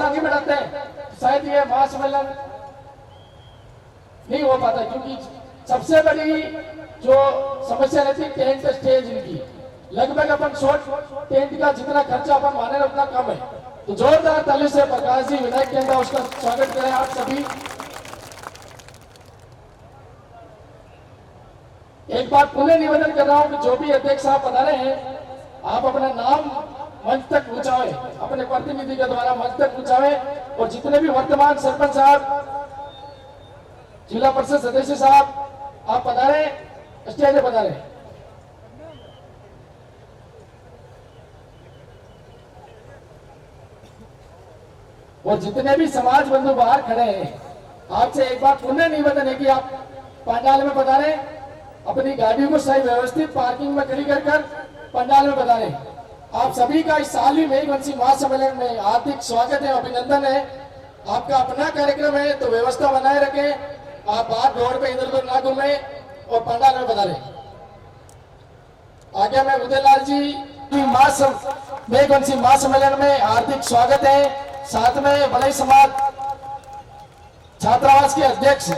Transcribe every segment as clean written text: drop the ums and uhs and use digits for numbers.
नहीं बढ़ाते तो शायद ये महासम्मेलन नहीं हो पाता, क्योंकि सबसे बड़ी जो समस्या रहती है टेंट स्टेज इनकी, लगभग अपन शॉर्ट टेंट का जितना खर्चा अपन माने उतना कम है। तो जोरदार ताली से प्रकाश जी विनायक केंद्र उसका स्वागत करें आप सभी। एक बात पुनः निवेदन कर रहा हूं कि जो भी अध्यक्ष साहब बता रहे हैं, आप अपना नाम मंच तक पहुंचावे, अपने प्रतिनिधि के द्वारा मंच तक पहुंचावे, और जितने भी वर्तमान सरपंच साहब, जिला परिषद सदस्य साहब आप पधारे, स्टेज पे पधारे। और जितने भी समाज बंधु बाहर खड़े हैं, आपसे एक बार पुनः निवेदन है कि आप पंडाल में पधारे, अपनी गाड़ियों को सही व्यवस्थित पार्किंग में खड़ी कर पंडाल में पधारे। आप सभी का इस साल ही मेघवंशी महासम्मेलन में हार्दिक स्वागत है, अभिनंदन है। आपका अपना कार्यक्रम है तो व्यवस्था बनाए रखें, आप बाहर रोड पे इधर उधर ना घूमे और पंडाल में पधारे। आगे में उदयलाल जी मेघवंशी महासम्मेलन में हार्दिक स्वागत है। साथ में बड़ई समाज छात्रावास के अध्यक्ष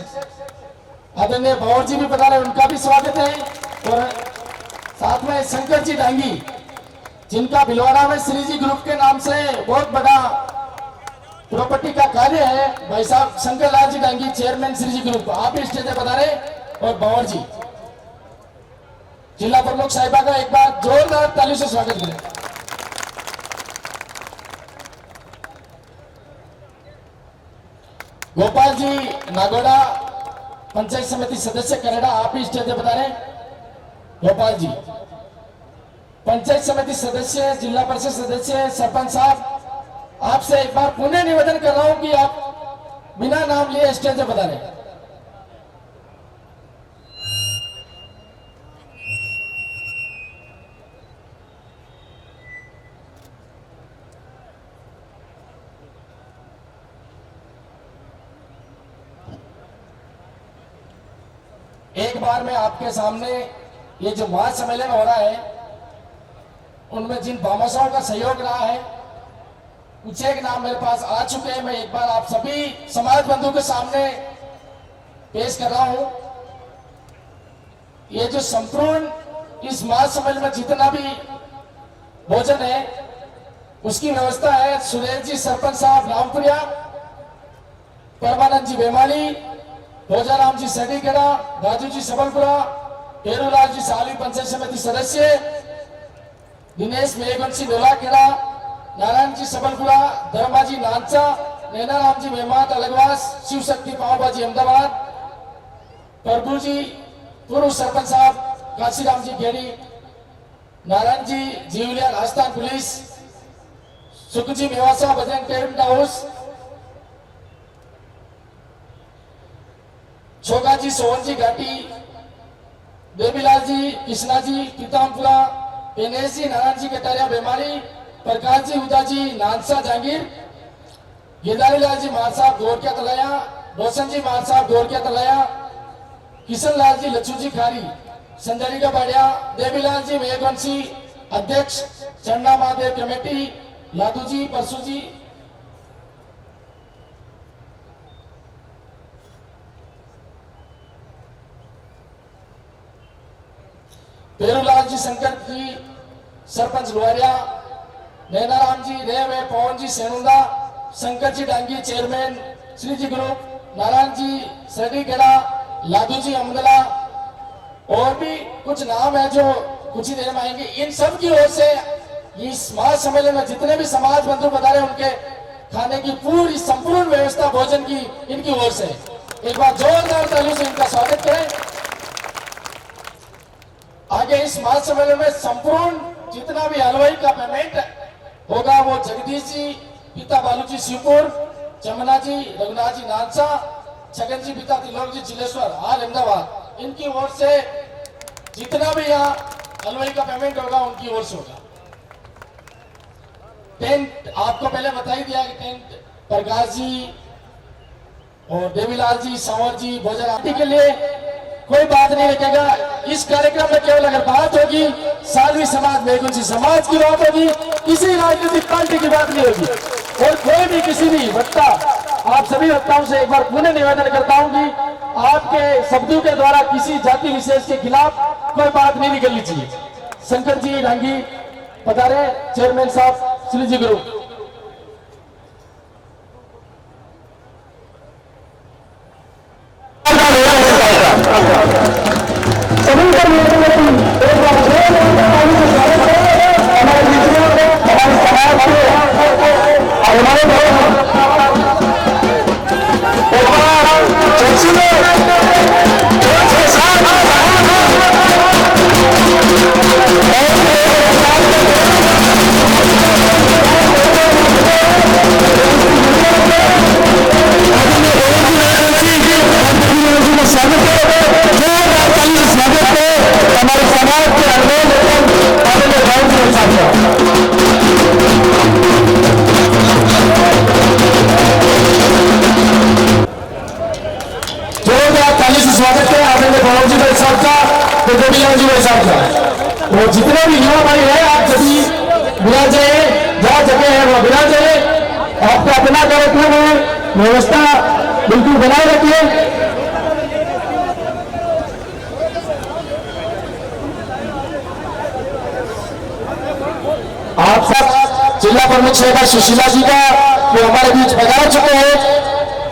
आदरणीय भंवर जी भी पधारे, उनका भी स्वागत है। और साथ में शंकर जी डांगी, जिनका भिलवाड़ा में श्री जी ग्रुप के नाम से बहुत बड़ा प्रॉपर्टी का कार्य है, भाई साहब शंकर लाल जी डांगी, चेयरमैन श्री जी ग्रुप, आप भी स्टेज पर पधारे। और भंवर जी जिला प्रमुख साहिबा का एक बार जोरदार ताली से स्वागत करें। गोपाल जी नागोड़ा पंचायत समिति सदस्य कनाडा, आप भी स्टेज पर पधारे। गोपाल जी पंचायत समिति सदस्य, जिला परिषद सदस्य, सरपंच साहब, आपसे एक बार पुनः निवेदन कर रहा हूं कि आप बिना नाम लिए स्टेज पर पधारे। एक बार मैं आपके सामने ये जो महासम्मेलन हो रहा है, उनमें जिन भामाशाहों का सहयोग रहा है, कुछ एक नाम मेरे पास आ चुके हैं। मैं एक बार आप सभी समाज बंधु के सामने पेश कर रहा हूं। ये जो संपूर्ण इस महासम्मेलन में जितना भी भोजन है उसकी व्यवस्था है सुरेश जी सरपंच साहब रामपुरिया, परमानंद जी बेमाली, भोजाराम जी सडीगढ़ा, राजू जी सबलपुरा, पेरूलाल जी साली पंचायत समिति सदस्य, दिनेश मेघवंशी नोलाखेड़ा, नारायण जी सबलपुरा, धर्मा जी नानचा, नैनाराम जी मेहमान अलगवास, शिव शक्ति पावबाजी अहमदाबाद, प्रभु जी पूर्व सरपंच साहब काशीराम जी घेड़ी, नारायण जी जीवलिया राजस्थान पुलिस, सुख जी मेवासा बजरंग टेंट हाउस, छोगा जी सोहन जी घाटी, देवीलाल जी कृष्णा जी पीतामपुरा, दिनेश जी नारायण जी कटारिया बेमारी, प्रकाश जी उदा जी नानसा जहांगीर, गिरधारी लाल जी मान साहब गोरकिया तलाया, रोशन जी मान साहब गोरकिया तलाया, किशन लाल जी लच्छू जी खारी, संजरी का बाड़िया, देवीलाल जी मेघवंशी अध्यक्ष चंडा महादेव कमेटी, लादू जी परसू जी, पेरूलाल जी शंकर जी सरपंच लोहरिया, नैनाराम जी रेवे, पवन जी सेनुंदा, शंकर जी डांगी चेयरमैन श्री जी ग्रुप, नारायण जी सडीगढ़ा, लादू जी अमदला, और भी कुछ नाम है जो कुछ ही देर में आएंगे। इन सब की ओर से इस महासम्मेलन में जितने भी समाज बंधु पधारे उनके खाने की पूरी संपूर्ण व्यवस्था भोजन की इनकी ओर से एक बार जोरदार तालियों से इनका स्वागत करें। आगे इस महासम्मेलन में संपूर्ण जितना भी हलवाई का पेमेंट होगा वो जगदीश जी पिता बालूजी शिवपुर, चमना जी रघुनाथ जी नानसा, छगन जी पिता तिलोक जी चिलेश्वर हाल अहमदाबाद, इनकी ओर से जितना भी यहाँ हलवाई का पेमेंट होगा उनकी ओर से होगा। टेंट आपको पहले बता ही दिया कि टेंट प्रकाश जी और देवीलाल जी, संवर जी, भोजन आरती के लिए कोई बात नहीं रखेगा। इस कार्यक्रम में केवल अगर बात होगी सालवी समाज मेघवंशी समाज की बात होगी, किसी राजनीतिक पार्टी की बात नहीं होगी। और कोई भी किसी भी वक्ता, आप सभी वक्ताओं से एक बार पुनः निवेदन करता हूं कि आपके शब्दों के द्वारा किसी जाति विशेष के खिलाफ कोई बात नहीं निकलनी चाहिए। शंकर जी डांगी पधारे, चेयरमैन साहब श्री जी गुरु। स्वागत है आदरणीय भवन जी भाई साहब का, तो गोविंद जी भाई साहब का, वो जितने भी युवा भाई है आप सभी विराज जाइए, जहाँ जगह है वो विराज जाइए। आपका अपना कार्यक्रम है, व्यवस्था बिल्कुल बनाए रखिए। आप सब जिला प्रमुख सेवा सुशीला जी का वो हमारे बीच पधार चुके हैं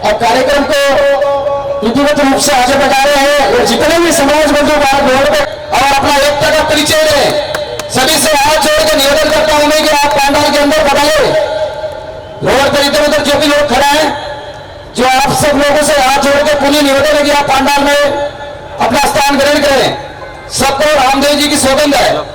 और कार्यक्रम को विधिवत रूप से आगे बढ़ा रहे हैं। और जितने भी समाज बंधु रोड पे और अपना एकता का परिचय दें, सभी से हाथ जोड़ के निवेदन करता हूं मैं कि आप पंडाल के अंदर बढ़ाइए। रोड पर इधर उधर जो भी लोग खड़ा है, जो आप सब लोगों से हाथ जोड़ के पुनः निवेदन है कि आप पंडाल में अपना स्थान ग्रहण करें। सबको रामदेव जी की सौगंध है।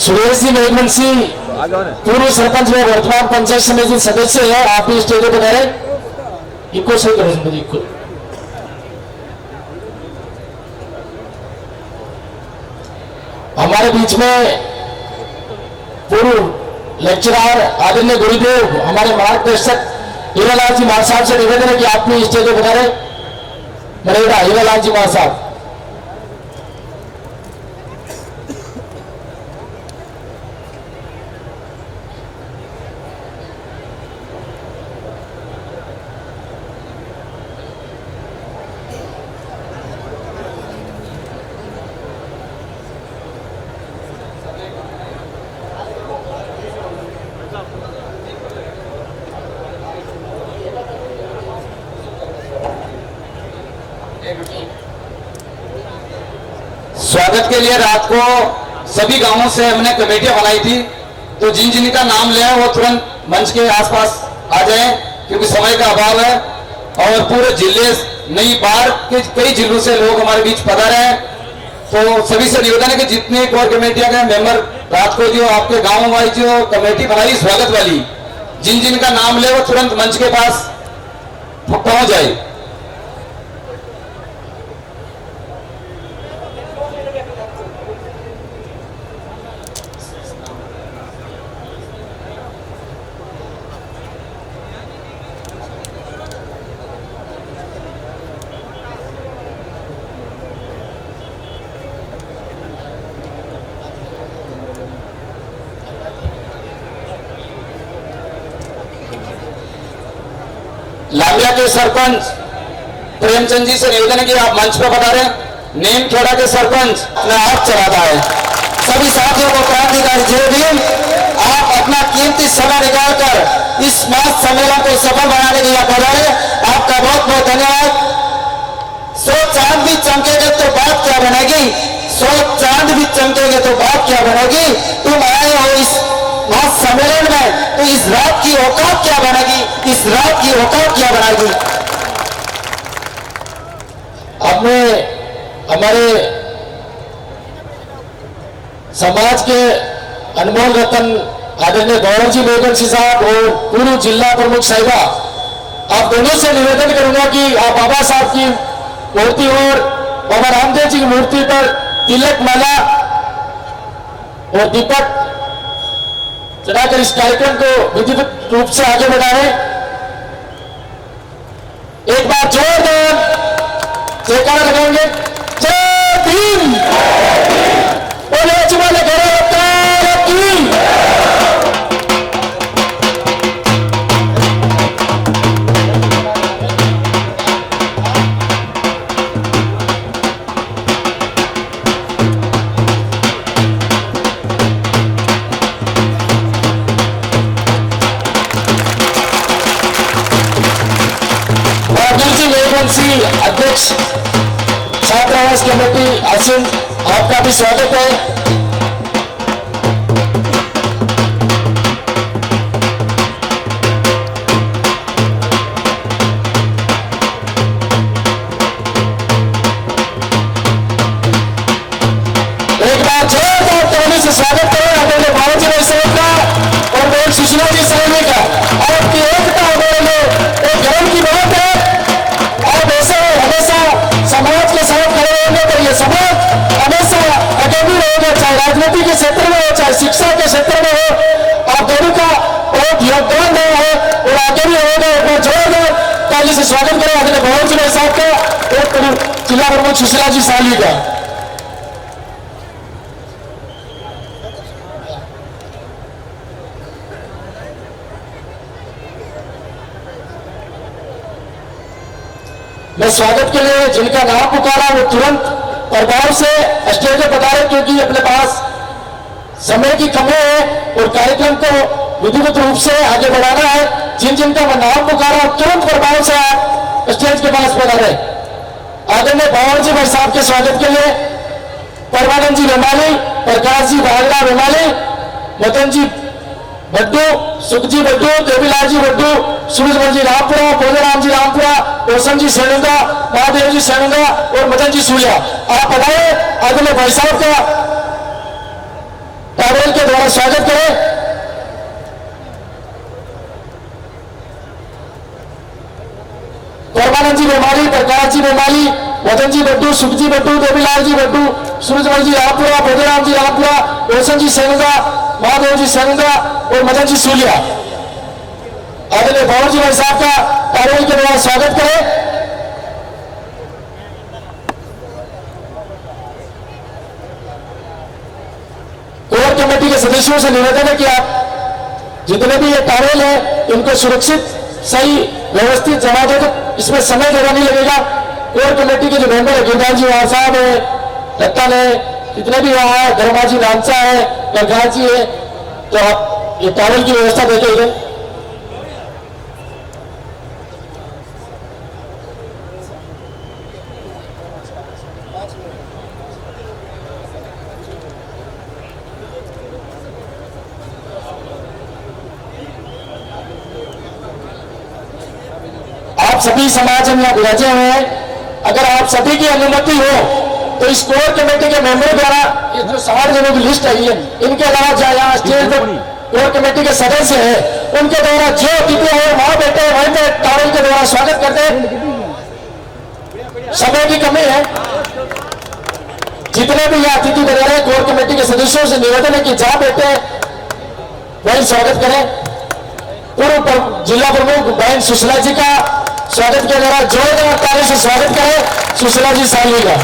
सुरेश जी मेघवंशी पूर्व सरपंच में वर्तमान पंचायत समिति सदस्य है, आप भी स्टेज पर गए। इको सही करो इको। हमारे बीच में पूर्व लेक्चरर आदरणीय गुरुदेव हमारे मार्गदर्शक हीरालाल जी मार साहब से निवेदन है कि आप भी स्टेज पर गए। मरेगा हीरालाल जी मार साहब। स्वागत के लिए रात को सभी गांवों से हमने कमेटियां बनाई थी, तो जिन जिन का नाम लिया वो तुरंत मंच के आसपास आ जाएं, क्योंकि समय का अभाव है। और पूरे जिले नहीं बाहर के कई जिलों से लोग हमारे बीच पधारे हैं, तो सभी से निवेदन है कि जितनी कोर कमेटियां के मेंबर रात को जो आपके गाँव वाली जो कमेटी बनाई स्वागत वाली, जिन जिन का नाम ले वो तुरंत मंच के पास पहुंच जाए। लामिया के सरपंच प्रेमचंद जी से निवेदन है कि आप मंच पर पधारें। नीमखेड़ा के सरपंच ने हाथ चढ़ाता है। सभी साथियों को क्रांतिकारी जय भीम। आप अपना कीमती समय निकालकर इस मास सम्मेलन को सफल बनाने के लिए पधारे। आपका बहुत बहुत धन्यवाद। 100 चांद भी चमकेंगे तो बात क्या बनेगी, 100 चांद भी चमकेंगे तो बात क्या बनेगी। तुम आए हो इस सम्मेलन में, तो इस रात की औकात क्या बनेगी, इस रात की औकात क्या बनेगी। हमने हमारे समाज के अनमोल रतन आदरणीय गौरव जी मेघवंशी साहब और पूर्व जिला प्रमुख साहिबा, आप दोनों से निवेदन करूंगा कि आप बाबा साहब की मूर्ति और बाबा रामदेव जी की मूर्ति पर तिलक माला और दीपक चढ़ाकर इस कार्यक्रम को विधिवत रूप से आगे बढ़ाएं। एक बार जोरदार जयकारा लगाएंगे। जय भीम। बोले जुमाले घर की। अध्यक्ष छात्रावास कमेटी आसिम, आपका भी स्वागत है। एक बार जोरदार ताली से स्वागत करें अपने बाबूजी भाई साहब का और बहुत सुशीला जी साहब का। आपकी एकता हमारे लिए एक गर्व की बात है। आप ऐसे हमेशा समाज के साथ खड़े होंगे तो ये समाज हमेशा आगे भी रहेगा, चाहे राजनीति के क्षेत्र में हो चाहे शिक्षा के क्षेत्र में हो। आप दोनों का बहुत योगदान रहा है और आगे भी रहेगा। एक बार जोरदार ताली से स्वागत करें अपने बाबूजी भाई साहब का और जिला प्रमुख सुशीला जी साली का। मैं स्वागत के लिए जिनका नाम पुकारा वो तुरंत प्रभाव से स्टेज पर पधारे, क्योंकि अपने पास समय की कमी है और कार्यक्रम को विधिवत रूप से आगे बढ़ाना है। जिन जिनका मैं नाम पुकारा तुरंत प्रभाव से आप स्टेज के पास पधारे। आदरणीय बावरजी भाई साहब के स्वागत के लिए परमानंद जी बेमाली, प्रकाश जी बागला बेमाली, मदन जी भड्डू, सुखजी भड्डू, देवीलाल जी भड्डू, सूरजमल जी रामपुरा, बोधराम जी रामपुरा, रोशन जी सेनुगा, महादेव जी सेनुगा और मदन जी सूर्या। आप बताए आदरणीय भाई साहब का टावेल के द्वारा स्वागत करें। परमानंद जी बेमाली, प्रकाश जी बेमाली, मदन जी भड्डू, सुखजी भड्डू, देवीलाल जी भड्डू, सूरजमल जी रामपुरा, बोधराम जी रामपुरा, रोशन जी सेनुगा, महादेव जी सेनुगा और मदन जी सूर्या। आदरणीय बावरजी भाई साहब का टावेल के द्वारा स्वागत करें। कोर कमेटी के सदस्यों से निवेदन है कि आप जितने भी ये टावेल है इनको सुरक्षित सही व्यवस्थित जमा दे दो, इसमें समय ज्यादा नहीं लगेगा। कोर कमेटी के जो मेंबर है गिरदार जी वहां साहब है, रत्तन है, जितने भी वहां है, धर्मा जी नामचा है, गंगा जी है, तो आप ये टावेल की व्यवस्था देते इधर। आप सभी समाज में यहाँ विराजे हुए हैं। अगर आप सभी की अनुमति हो तो इस कोर कमेटी के मेंबर द्वारा ये जो 60 जनों की लिस्ट आई है, इनके अलावा जो यहाँ स्टेज पर कोर कमेटी के सदस्य हैं उनके द्वारा जो अतिथि है वहां बैठे वहीं पे टावेल के द्वारा स्वागत करते हैं। समय की कमी है। जितने भी यहाँ अतिथि वगैरह है कोर कमेटी के सदस्यों से निवेदन है कि जहां बैठे वहीं स्वागत करें। पूर्व जिला प्रमुख बहन सुशीला जी का स्वागत किया जा रहा है। जोरदार ताली से स्वागत करें सुशीला जी सालवी का।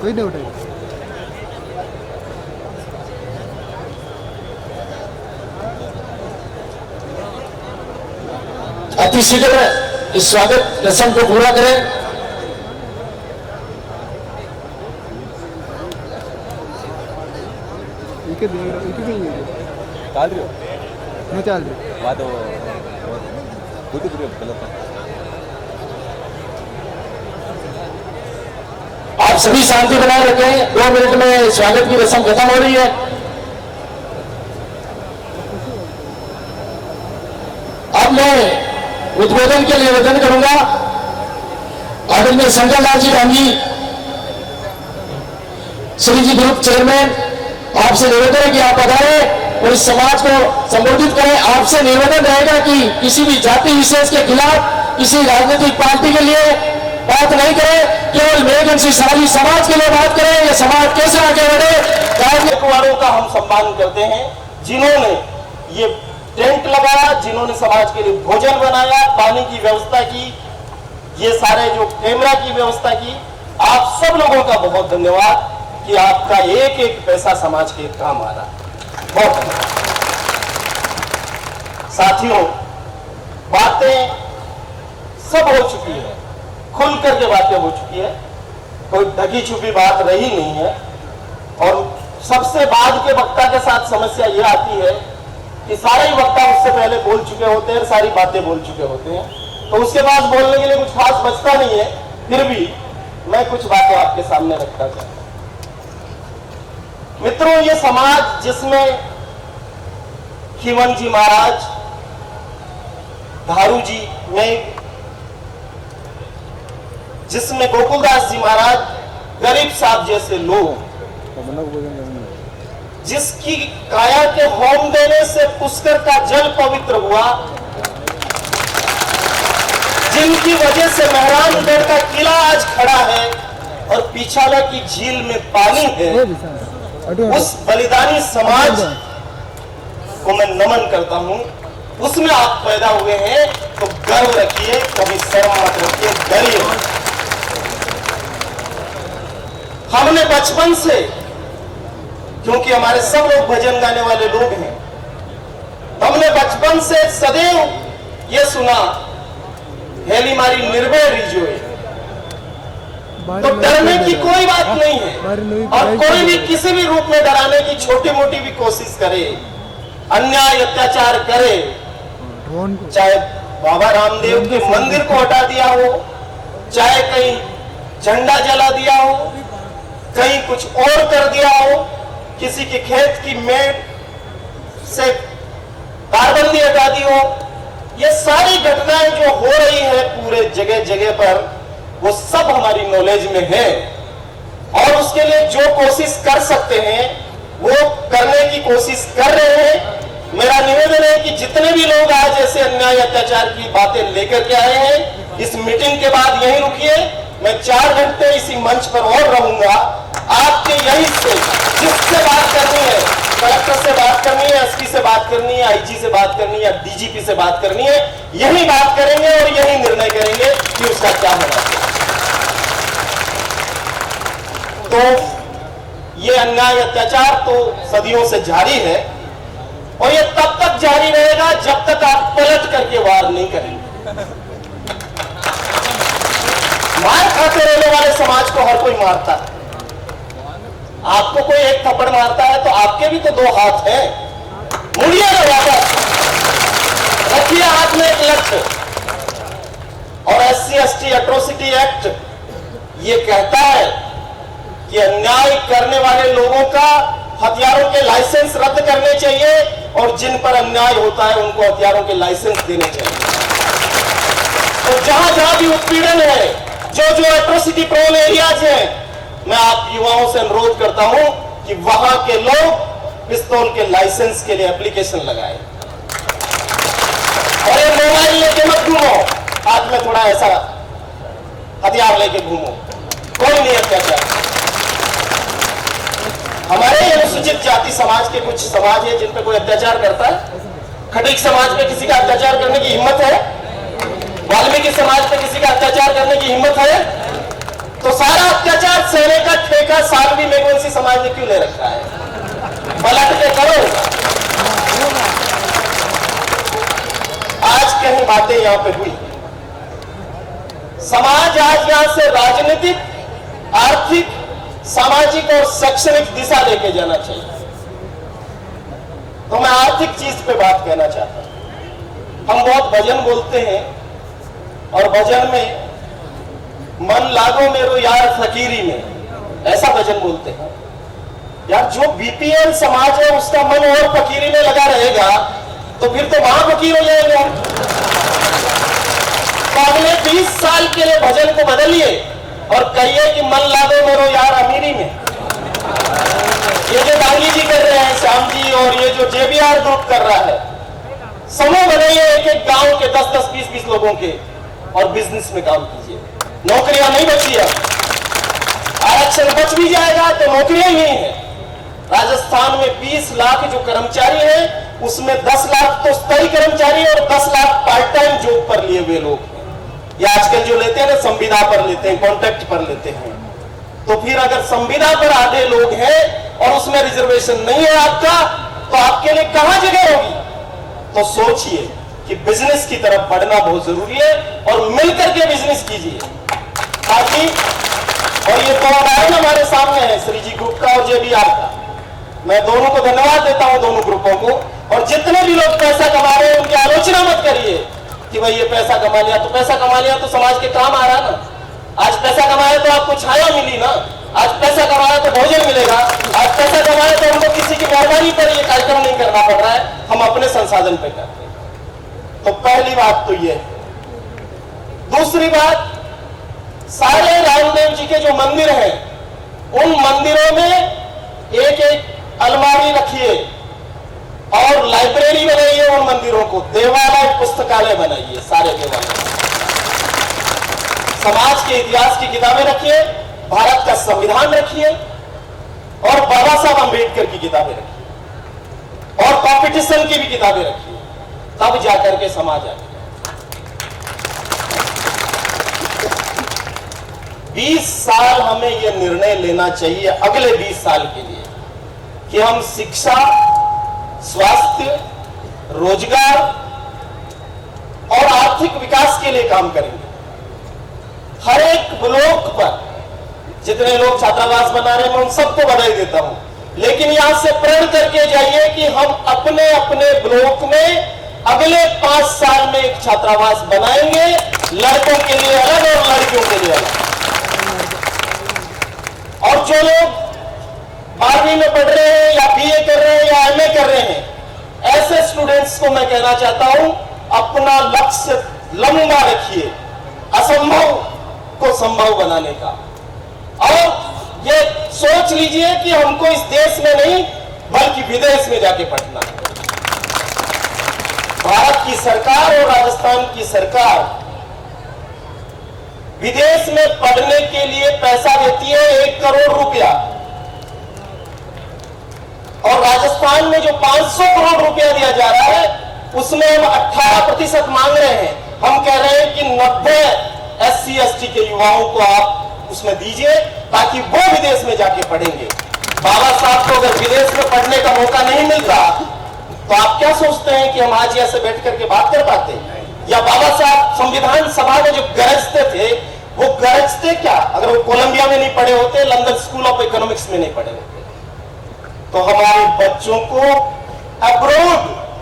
कोई नहीं उठाई। अति शीघ्र इस स्वागत रस्म को पूरा करें। चल रही हो चल रही बात आप सभी शांति बनाए रखें। 2 मिनट में स्वागत की रस्म खत्म हो रही है। अब मैं उद्बोधन के लिए निवेदन करूंगा आदरणीय शंकर लाल जी डांगी, श्री जी ग्रुप चेयरमैन, आपसे निवेदन है कि आप पधारे और इस समाज को संबोधित करें। आपसे निवेदन रहेगा कि किसी भी जाति विशेष के खिलाफ किसी राजनीतिक पार्टी के लिए बात नहीं करें, केवल मेघवंशी साली समाज के लिए बात करें। ये समाज कैसे आगे बढ़े, राजनीतिक वालों का हम सम्मान करते हैं, जिन्होंने ये टेंट लगाया, जिन्होंने समाज के लिए भोजन बनाया, पानी की व्यवस्था की, ये सारे जो कैमरा की व्यवस्था की, आप सब लोगों का बहुत धन्यवाद कि आपका एक एक पैसा समाज के काम आ रहा है। बहुत धन्यवाद। साथियों, बातें सब हो चुकी है, खुल करके बातें हो चुकी है, कोई ढकी छुपी बात रही नहीं है। और सबसे बाद के वक्ता के साथ समस्या यह आती है कि सारे ही वक्ता उससे पहले बोल चुके होते हैं, सारी बातें बोल चुके होते हैं, तो उसके पास बोलने के लिए कुछ खास बचता नहीं है। फिर भी मैं कुछ बातें आपके सामने रखना चाहता हूं। मित्रों, ये समाज जिसमें खीवन जी महाराज, धारू जी में, जिसमें गोकुलदास जी महाराज, गरीब साहब जैसे लोग, जिसकी काया के होम देने से पुष्कर का जल पवित्र हुआ, जिनकी वजह से मेहरानगढ़ का किला आज खड़ा है और पिछाला की झील में पानी है, उस बलिदानी समाज को मैं नमन करता हूं। उसमें आप पैदा हुए हैं तो गर्व रखिए, कभी शर्म मत रखिए, डरिए। हमने बचपन से, क्योंकि हमारे सब लोग भजन गाने वाले लोग हैं, हमने बचपन से सदैव ये सुना, हेली मारी निर्भय रिजोए, तो डरने की कोई बात नहीं है। और कोई भी किसी भी रूप में डराने की छोटी मोटी भी कोशिश करे, अन्याय अत्याचार करे, चाहे बाबा रामदेव के मंदिर को हटा दिया हो, चाहे कहीं झंडा जला दिया हो, कहीं कुछ और कर दिया हो, किसी के खेत की मेड़ से तारबंदी हटा दी हो, ये सारी घटनाएं जो हो रही है पूरे जगह जगह पर, वो सब हमारी नॉलेज में है। और उसके लिए जो कोशिश कर सकते हैं वो करने की कोशिश कर रहे हैं। मेरा निवेदन है कि जितने भी लोग आज ऐसे अन्याय अत्याचार की बातें लेकर के आए हैं, इस मीटिंग के बाद यहीं रुकिए। मैं 4 घंटे इसी मंच पर और रहूंगा। आपके यहीं से जिससे बात करनी है, कलेक्टर से बात करनी है, एसपी से बात करनी है, आईजी से बात करनी है, डीजीपी से बात करनी है, यही बात करेंगे और यही निर्णय करेंगे कि उसका क्या होना चाहिए। तो ये अन्याय अत्याचार तो सदियों से जारी है और ये तब तक जारी रहेगा जब तक आप पलट करके वार नहीं करेंगे। मार खाते रहने वाले समाज को हर कोई मारता है। आपको कोई एक थप्पड़ मारता है तो आपके भी तो 2 हाथ हैं, मुड़िए ना वापस, रखिए हाथ में एक लक्ष्य। और SC/ST एट्रोसिटी एक्ट ये कहता है कि अन्याय करने वाले लोगों का हथियारों के लाइसेंस रद्द करने चाहिए और जिन पर अन्याय होता है उनको हथियारों के लाइसेंस देने चाहिए। तो जहां जहां भी उत्पीड़न है, जो एट्रोसिटी प्रोन एरियाज हैं, मैं आप युवाओं से अनुरोध करता हूं कि वहां के लोग पिस्तौल के लाइसेंस के लिए एप्लीकेशन लगाएं। और ये मोबाइल लेके मत घूमो, हाथ में थोड़ा ऐसा हथियार लेके घूमो, कोई नहीं अत्याचार। हमारे अनुसूचित जाति समाज के कुछ समाज है जिन पे कोई अत्याचार करता है। खटीक समाज पे किसी का अत्याचार करने की हिम्मत है? वाल्मीकि समाज पे किसी का अत्याचार करने की हिम्मत है? तो सारा अत्याचार सहने का ठेका सालवी मेघवंशी समाज ने क्यों ले रखा है? पलट के करो। आज कहीं बातें यहां पे हुई, समाज आज यहां से राजनीतिक, आर्थिक, सामाजिक और शैक्षणिक दिशा लेके जाना चाहिए। तो मैं आर्थिक चीज पे बात कहना चाहता हूं। हम बहुत भजन बोलते हैं और भजन में मन लागो मेरो यार फकीरी में, ऐसा भजन बोलते हैं। यार जो बीपीएल समाज है उसका मन और फकीरी में लगा रहेगा तो फिर तो वहां फकीर हो जाएगा। तो अगले 20 साल के लिए भजन को बदलिए और कहिए कि मन लागो मेरो यार अमीरी में। ये जो डांगी जी कर रहे हैं, श्याम जी जी और ये जो JBR ग्रुप कर रहा है, समूह बनाइए एक एक गांव के 10-10, 20-20 लोगों के और बिजनेस में काम कीजिए। नौकरियां नहीं बची है, आरक्षण बच भी जाएगा तो नौकरियां ही नहीं है। राजस्थान में 20 लाख जो कर्मचारी हैं उसमें 10 लाख तो स्थायी कर्मचारी और 10 लाख पार्ट टाइम जॉब पर लिए हुए लोग हैं। या आजकल जो लेते हैं ना संविदा पर लेते हैं, कॉन्ट्रैक्ट पर लेते हैं। तो फिर अगर संविदा पर आधे लोग हैं और उसमें रिजर्वेशन नहीं है आपका, तो आपके लिए कहां जगह होगी? तो सोचिए कि बिजनेस की तरफ बढ़ना बहुत जरूरी है और मिलकर के बिजनेस कीजिए ताकि, और ये दो उदाहरण हमारे सामने है श्रीजी ग्रुप का और JBR का। मैं दोनों को धन्यवाद देता हूं, दोनों ग्रुपों को। और जितने भी लोग पैसा कमा रहे हैं उनकी आलोचना मत करिए कि भाई ये पैसा कमा लिया, तो पैसा कमा लिया तो समाज के काम आ रहा ना। आज पैसा कमाया तो आपको छाया मिली ना, आज पैसा कमाया तो भोजन मिलेगा, आज पैसा कमाया तो हमको किसी की मेहरबानी पर ये कार्यक्रम नहीं करना पड़ रहा है, हम अपने संसाधन पे करते हैं। तो पहली बात तो ये। दूसरी बात, सारे रामदेव जी के जो मंदिर हैं उन मंदिरों में एक एक अलमारी रखिए और लाइब्रेरी बनाइए, उन मंदिरों को देवालय पुस्तकालय बनाइए। सारे देवालय समाज के इतिहास की किताबें रखिए, भारत का संविधान रखिए और बाबा साहब अंबेडकर की किताबें रखिए और कंपटीशन की भी किताबें रखिए, तब जाकर के समाज आएगा। 20 साल हमें यह निर्णय लेना चाहिए अगले 20 साल के लिए कि हम शिक्षा, स्वास्थ्य, रोजगार और आर्थिक विकास के लिए काम करेंगे। हर एक ब्लॉक पर जितने लोग छात्रावास बना रहे हैं मैं उन सबको बधाई देता हूं, लेकिन यहां से प्रण करके जाइए कि हम अपने अपने ब्लॉक में अगले 5 साल में एक छात्रावास बनाएंगे, लड़कों के लिए अलग और लड़कियों के लिए अलग। और जो लोग 12वीं में पढ़ रहे हैं या BA कर रहे हैं या MA कर रहे हैं, ऐसे स्टूडेंट्स को मैं कहना चाहता हूं अपना लक्ष्य लंबा रखिए, असंभव को संभव बनाने का। और ये सोच लीजिए कि हमको इस देश में नहीं बल्कि विदेश में जाके पढ़ना है। भारत की सरकार और राजस्थान की सरकार विदेश में पढ़ने के लिए पैसा देती है 1 करोड़ रुपया, और राजस्थान में जो 500 करोड़ रुपया दिया जा रहा है उसमें हम 18% मांग रहे हैं। हम कह रहे हैं कि 90 SC ST के युवाओं को आप उसमें दीजिए ताकि वो विदेश में जाके पढ़ेंगे। बाबा साहब को अगर विदेश में पढ़ने का मौका नहीं मिलता तो आप क्या सोचते हैं कि हम आज ऐसे बैठ करके बात कर पाते? या बाबा साहब संविधान सभा में जो गरजते थे वो गरजते क्या अगर वो कोलंबिया में नहीं पढ़े होते, लंदन स्कूल ऑफ इकोनॉमिक्स में नहीं पढ़े होते? तो हमारे बच्चों को अब्रॉड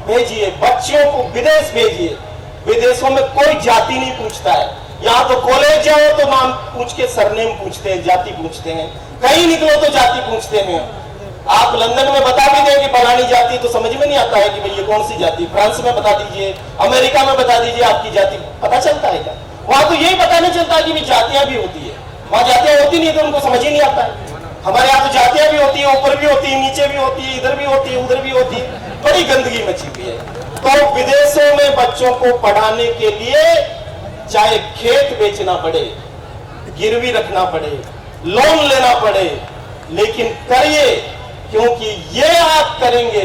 भेजिए, बच्चों को विदेश भेजिए। विदेशों में कोई जाति नहीं पूछता है, यहाँ तो कॉलेज जाओ तो नाम पूछ के सरनेम पूछते हैं, जाति पूछते हैं, कहीं निकलो तो जाति पूछते हैं। आप लंदन में बता भी दें कि फलानी जाति, तो समझ में नहीं आता है कि भाई ये कौन सी जाति। फ्रांस में बता दीजिए, अमेरिका में बता दीजिए आपकी जाति, पता चलता है क्या? वहां तो यही पता नहीं चलता कि जातियां भी होती है, वहां जातियां होती नहीं तो उनको समझ ही नहीं आता है। हमारे यहाँ तो जातियां भी होती है, ऊपर भी होती है, नीचे भी होती है, इधर भी होती है, उधर भी होती है, बड़ी गंदगी मची हुई है। तो विदेशों में बच्चों को पढ़ाने के लिए चाहे खेत बेचना पड़े, गिरवी रखना पड़े, लोन लेना पड़े, लेकिन करिए, क्योंकि ये आप करेंगे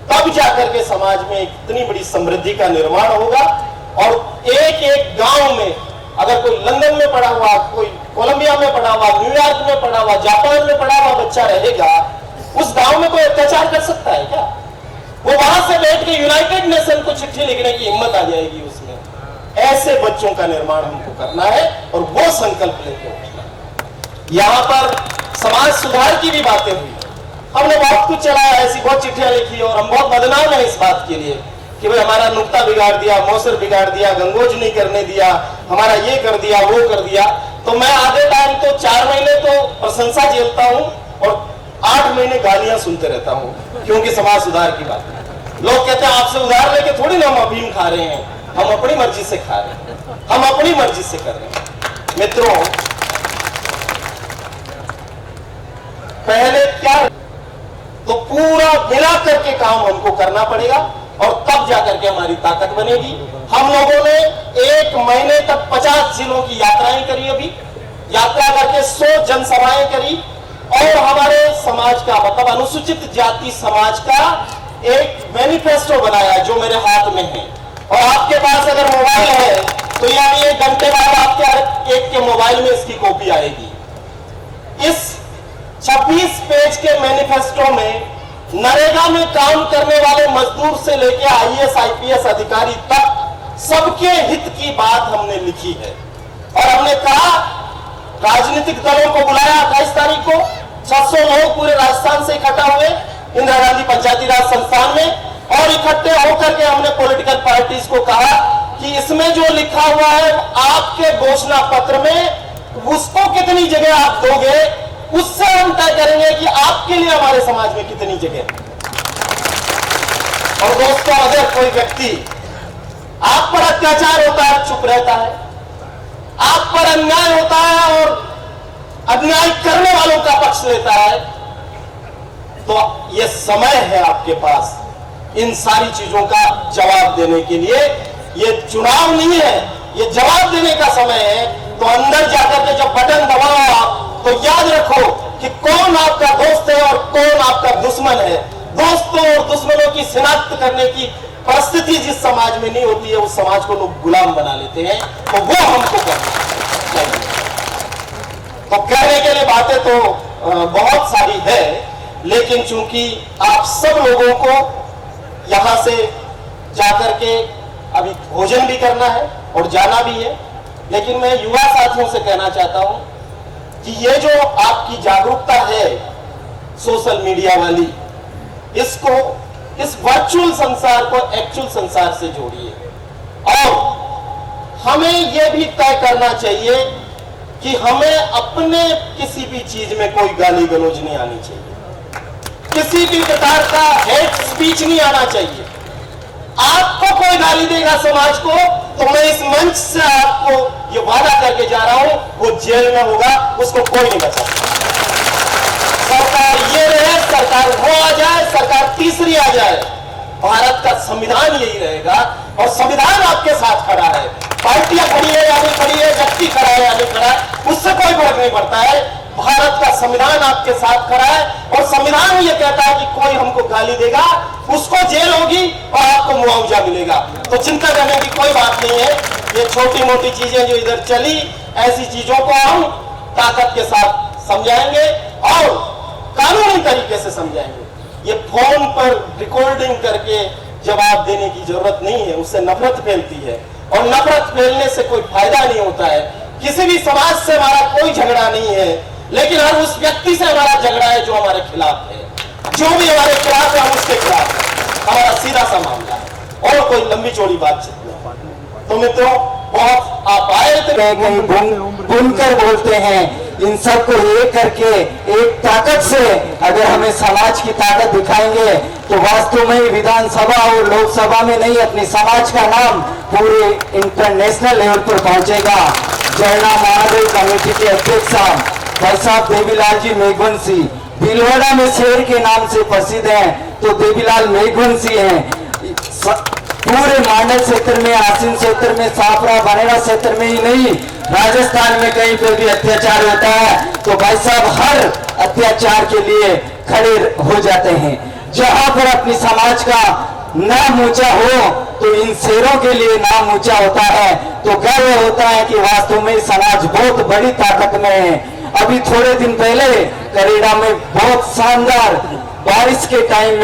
तब जाकर के समाज में इतनी बड़ी समृद्धि का निर्माण होगा। और एक एक गांव में अगर कोई लंदन में पढ़ा हुआ, कोई कोलंबिया में पढ़ा हुआ, न्यूयॉर्क में पढ़ा हुआ, जापान में पढ़ा हुआ बच्चा रहेगा, उस गांव में कोई अत्याचार कर सकता है क्या? वो वहां से बैठ के यूनाइटेड नेशन को चिट्ठी लिखने की हिम्मत आ जाएगी उसमें। ऐसे बच्चों का निर्माण हमको करना है और वो संकल्प लेके उठना है। यहां पर समाज सुधार की भी बातें हुई, हमने बहुत कुछ चलाया, ऐसी बहुत चिट्ठियां लिखी और हम बहुत बदनाम है इस बात के लिए कि भाई हमारा नुक्ता बिगाड़ दिया, मौसर बिगाड़ दिया, गंगोज नहीं करने दिया, हमारा ये कर दिया, वो कर दिया। तो मैं आधे टाइम तो 4 महीने तो प्रशंसा झेलता हूं और 8 महीने गालियां सुनते रहता हूं, क्योंकि समाज सुधार की बात है। लोग कहते हैं आपसे उधार लेके थोड़ी ना हम अफीम खा रहे हैं, हम अपनी मर्जी से खा रहे हैं, हम अपनी मर्जी से कर रहे हैं। मित्रों, पहले क्या तो पूरा मिला करके काम हमको करना पड़ेगा और तब जाकर के हमारी ताकत बनेगी। हम लोगों ने 1 महीने तक 50 जिलों की यात्राएं करी, अभी यात्रा करके 100 जनसभाएं करी और हमारे समाज का मतलब अनुसूचित जाति समाज का एक मैनिफेस्टो बनाया जो मेरे हाथ में है। और आपके पास अगर मोबाइल है तो यानी 1 घंटे बाद आपके हर एक के मोबाइल में इसकी कॉपी आएगी। इस 26 पेज के मैनिफेस्टो में नरेगा में काम करने वाले मजदूर से लेकर IAS IPS अधिकारी तक सबके हित की बात हमने लिखी है। और हमने कहा, राजनीतिक दलों को बुलाया 28 तारीख को, 600 लोग पूरे राजस्थान से इकट्ठा हुए इंदिरा गांधी पंचायती राज संस्थान में और इकट्ठे होकर के हमने पॉलिटिकल पार्टीज को कहा कि इसमें जो लिखा हुआ है आपके घोषणा पत्र में उसको कितनी जगह आप दोगे, उससे हम तय करेंगे कि आपके लिए हमारे समाज में कितनी जगह। और दोस्तों, अगर कोई व्यक्ति आप पर अत्याचार होता है चुप रहता है, आप पर अन्याय होता है और अन्याय करने वालों का पक्ष लेता है, तो यह समय है आपके पास इन सारी चीजों का जवाब देने के लिए। यह चुनाव नहीं है, यह जवाब देने का समय है। तो अंदर जाकर के जब बटन दबाओ आप, तो याद रखो कि कौन आपका दोस्त है और कौन आपका दुश्मन है। दोस्तों और दुश्मनों की शिनाख्त करने की परिस्थिति जिस समाज में नहीं होती है, उस समाज को लोग गुलाम बना लेते हैं, तो वो हमको करना चाहिए। तो कहने के लिए बातें तो बहुत सारी है, लेकिन चूंकि आप सब लोगों को यहां से जाकर के अभी भोजन भी करना है और जाना भी है, लेकिन मैं युवा साथियों से कहना चाहता हूं कि ये जो आपकी जागरूकता है सोशल मीडिया वाली, इसको इस वर्चुअल संसार को एक्चुअल संसार से जोड़िए। और हमें यह भी तय करना चाहिए कि हमें अपने किसी भी चीज में कोई गाली गलौज नहीं आनी चाहिए, किसी भी प्रकार का हेट स्पीच नहीं आना चाहिए। आपको कोई गाली देगा समाज को, तो मैं इस मंच से आपको ये वादा करके जा रहा हूं, वो जेल में होगा, उसको कोई नहीं बचा सकता। सरकार ये रहे, सरकार वो आ जाए, सरकार तीसरी आ जाए, भारत का संविधान यही रहेगा। और संविधान आपके साथ खड़ा है, पार्टियां खड़ी है या नहीं खड़ी है, व्यक्ति खड़ा है या नहीं खड़ा है, उससे कोई फर्क नहीं पड़ता है। भारत का संविधान आपके साथ खड़ा है और संविधान ये कहता है कि कोई हमको गाली देगा उसको जेल होगी और आपको मुआवजा मिलेगा। तो चिंता करने की कोई बात नहीं है। ये छोटी मोटी चीजें जो इधर चली, ऐसी चीजों को हम ताकत के साथ समझाएंगे और कानूनी तरीके से समझाएंगे। ये फोन पर रिकॉर्डिंग करके जवाब देने की जरूरत नहीं है, उससे नफरत फैलती है और नफरत फैलने से कोई फायदा नहीं होता है। किसी भी समाज से हमारा कोई झगड़ा नहीं है, लेकिन हर उस व्यक्ति से हमारा झगड़ा है जो हमारे खिलाफ है। जो भी हमारे खिलाफ है हम उसके खिलाफ है, हमारा सीधा सा मामला है और कोई लंबी चौड़ी बातचीत नहीं। तो मित्रों, बहुत आप आए थे, बुनकर बोलते हैं, इन सबको एक करके एक ताकत से अगर हमें समाज की ताकत दिखाएंगे तो वास्तव में विधानसभा और लोकसभा में नहीं, अपनी समाज का नाम पूरे इंटरनेशनल लेवल पर पहुंचेगा। जयना महादेव कमेटी के अध्यक्ष भाई साहब देवीलाल जी मेघवंशी भीलवाड़ा में शेर के नाम से प्रसिद्ध हैं, तो देवीलाल मेघवंशी हैं। पूरे मांडल क्षेत्र में, आसीन क्षेत्र में, साफरा बनेरा क्षेत्र में ही नहीं, राजस्थान में कहीं पर भी अत्याचार होता है तो भाई साहब हर अत्याचार के लिए खड़े हो जाते हैं। जहां पर अपनी समाज का नाम ऊंचा हो तो इन शेरों के लिए नाम ऊंचा होता है, तो गर्व होता है कि वास्तव में समाज बहुत बड़ी ताकत में है। अभी थोड़े दिन पहले करेड़ा में बहुत शानदार बारिश के टाइम में